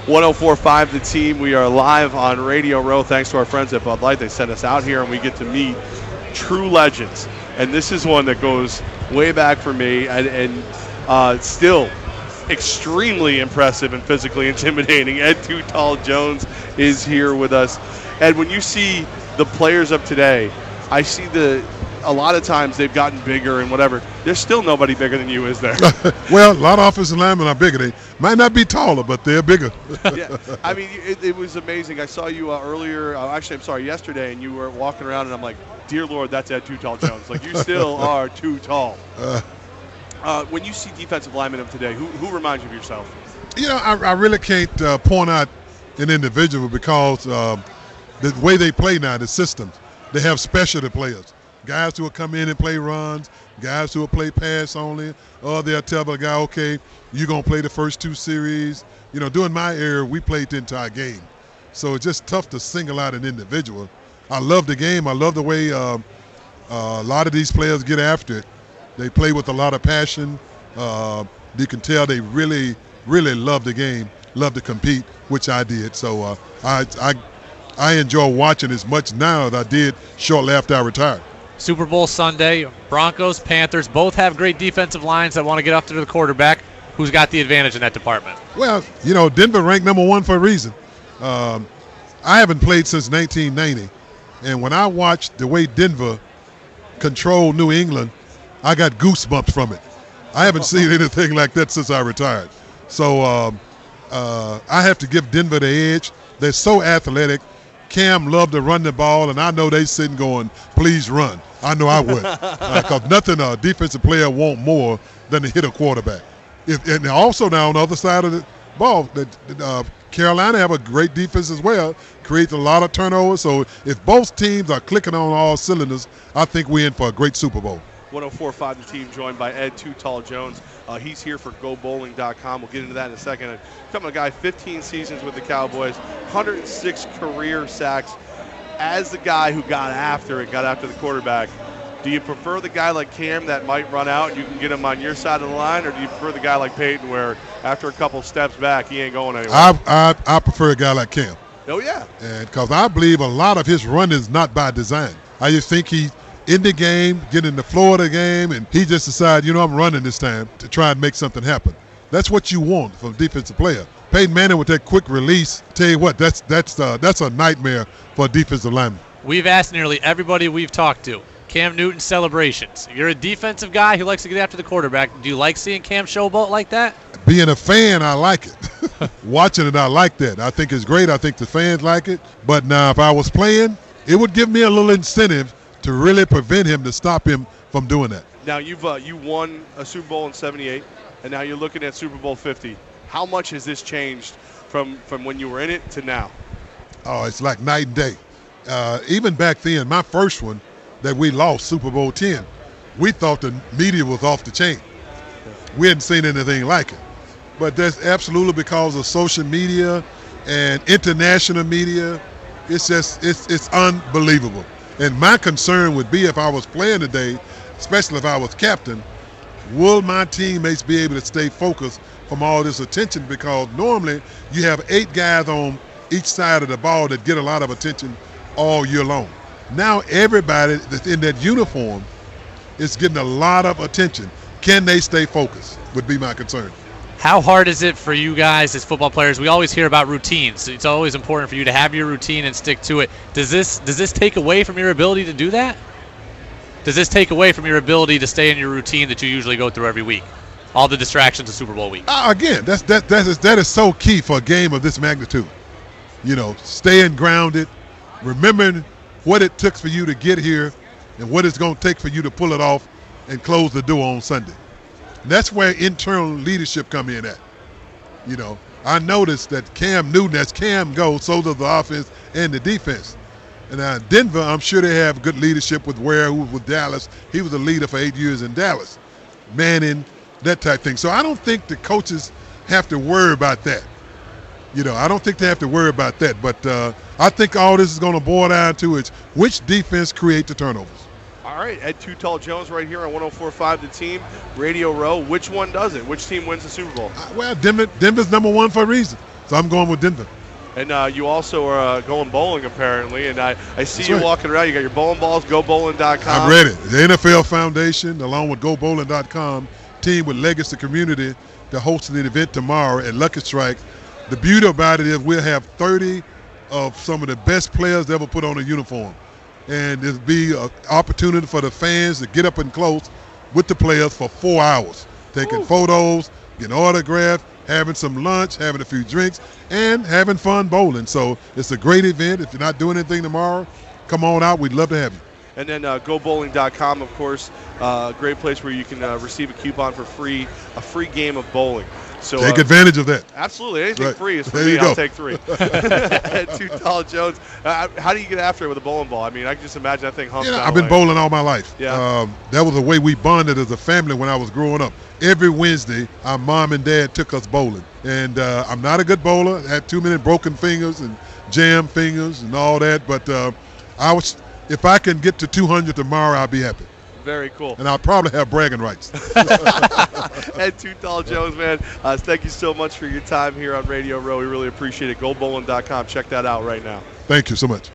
104.5 The Team. We are live on Radio Row. Thanks to our friends at Bud Light. They sent us out here, and we get to meet true legends. And this is one that goes way back for me, and still extremely impressive and physically intimidating. Ed Too Tall Jones is here with us. Ed, when you see the players of today, I see a lot of times they've gotten bigger and whatever. There's still nobody bigger than you, is there? Well, a lot of offensive linemen are bigger. They might not be taller, but they're bigger. Yeah, I mean, it was amazing. I saw you yesterday, and you were walking around, and I'm like, dear Lord, that's Ed Too Tall Jones. Like, you still are too tall. When you see defensive linemen of today, who reminds you of yourself? You know, I really can't point out an individual because the way they play now, the systems, they have specialty players. Guys who will come in and play runs, guys who will play pass only, or they'll tell the guy, okay, you're going to play the first two series. You know, during my era, we played the entire game. So it's just tough to single out an individual. I love the game. I love the way a lot of these players get after it. They play with a lot of passion. You can tell they really, really love the game, love to compete, which I did. So I enjoy watching as much now as I did shortly after I retired. Super Bowl Sunday, Broncos, Panthers, both have great defensive lines that want to get after the quarterback. Who's got the advantage in that department? Well, you know, Denver ranked number one for a reason. I haven't played since 1990, and when I watched the way Denver controlled New England, I got goosebumps from it. I haven't seen anything like that since I retired. So I have to give Denver the edge. They're so athletic. Cam loved to run the ball, and I know they sitting going, please run. I know I would. Because nothing a defensive player want more than to hit a quarterback. And also now on the other side of the ball, Carolina have a great defense as well, creates a lot of turnovers. So if both teams are clicking on all cylinders, I think we're in for a great Super Bowl. 104.5 The Team, joined by Ed Too Tall Jones. He's here for GoBowling.com. We'll get into that in a second. Coming a guy, 15 seasons with the Cowboys, 106 career sacks. As the guy who got after the quarterback, do you prefer the guy like Cam that might run out and you can get him on your side of the line, or do you prefer the guy like Peyton where after a couple steps back, he ain't going anywhere? I prefer a guy like Cam. Oh, yeah. And because I believe a lot of his run is not by design. I just think he in the game, get in the floor of the game, and he just decided, you know, I'm running this time to try and make something happen. That's what you want from a defensive player. Peyton Manning with that quick release, tell you what, that's a nightmare for a defensive lineman. We've asked nearly everybody we've talked to. Cam Newton celebrations. You're a defensive guy who likes to get after the quarterback. Do you like seeing Cam showboat like that? Being a fan, I like it. Watching it, I like that. I think it's great. I think the fans like it. But now if I was playing, it would give me a little incentive to really prevent him, to stop him from doing that. Now, you won a Super Bowl in '78, and now you're looking at Super Bowl 50. How much has this changed from when you were in it to now? Oh, it's like night and day. Even back then, my first one that we lost, Super Bowl 10, we thought the media was off the chain. We hadn't seen anything like it. But that's absolutely because of social media and international media. It's just, it's unbelievable. And my concern would be if I was playing today, especially if I was captain, will my teammates be able to stay focused from all this attention? Because normally you have 8 guys on each side of the ball that get a lot of attention all year long. Now everybody that's in that uniform is getting a lot of attention. Can they stay focused would be my concern. How hard is it for you guys as football players? We always hear about routines. It's always important for you to have your routine and stick to it. Does this take away from your ability to do that? Does this take away from your ability to stay in your routine that you usually go through every week? All the distractions of Super Bowl week. Again, that is so key for a game of this magnitude. You know, staying grounded, remembering what it took for you to get here and what it's going to take for you to pull it off and close the door on Sunday. And that's where internal leadership come in at. You know, I noticed that Cam Newton, as Cam goes, so does the offense and the defense. And Denver, I'm sure they have good leadership with Ware, who was with Dallas. He was a leader for 8 years in Dallas. Manning, that type thing. So I don't think the coaches have to worry about that. You know, I don't think they have to worry about that. But I think all this is going to boil down to is which defense create the turnovers. All right, Ed Too Tall Jones right here on 104.5 The Team, Radio Row. Which one does it? Which team wins the Super Bowl? Well, Denver's number one for a reason. So I'm going with Denver. And you also are going bowling, apparently. And I see That's you right. walking around. You got your bowling balls, gobowling.com. I'm ready. The NFL Foundation, along with gobowling.com, team with Legacy Community, they're hosting an event tomorrow at Lucky Strike. The beauty about it is we'll have 30 of some of the best players that ever put on a uniform. And it'll be an opportunity for the fans to get up and close with the players for 4 hours, taking photos, getting autographs, having some lunch, having a few drinks, and having fun bowling. So it's a great event. If you're not doing anything tomorrow, come on out. We'd love to have you. And then gobowling.com, of course, great place where you can receive a coupon for a free game of bowling. So take advantage of that. Absolutely. Anything Right. free is for There me. you go. I'll take 3. Too Tall Jones. How do you get after it with a bowling ball? I mean, I can just imagine that thing hung down. I've been bowling all my life. Yeah. That was the way we bonded as a family when I was growing up. Every Wednesday, our mom and dad took us bowling. And I'm not a good bowler. I had too many broken fingers and jammed fingers and all that. But if I can get to 200 tomorrow, I'll be happy. Very cool. And I'll probably have bragging rights. And Too Tall Jones, man, thank you so much for your time here on Radio Row. We really appreciate it. GoBowling.com. Check that out right now. Thank you so much.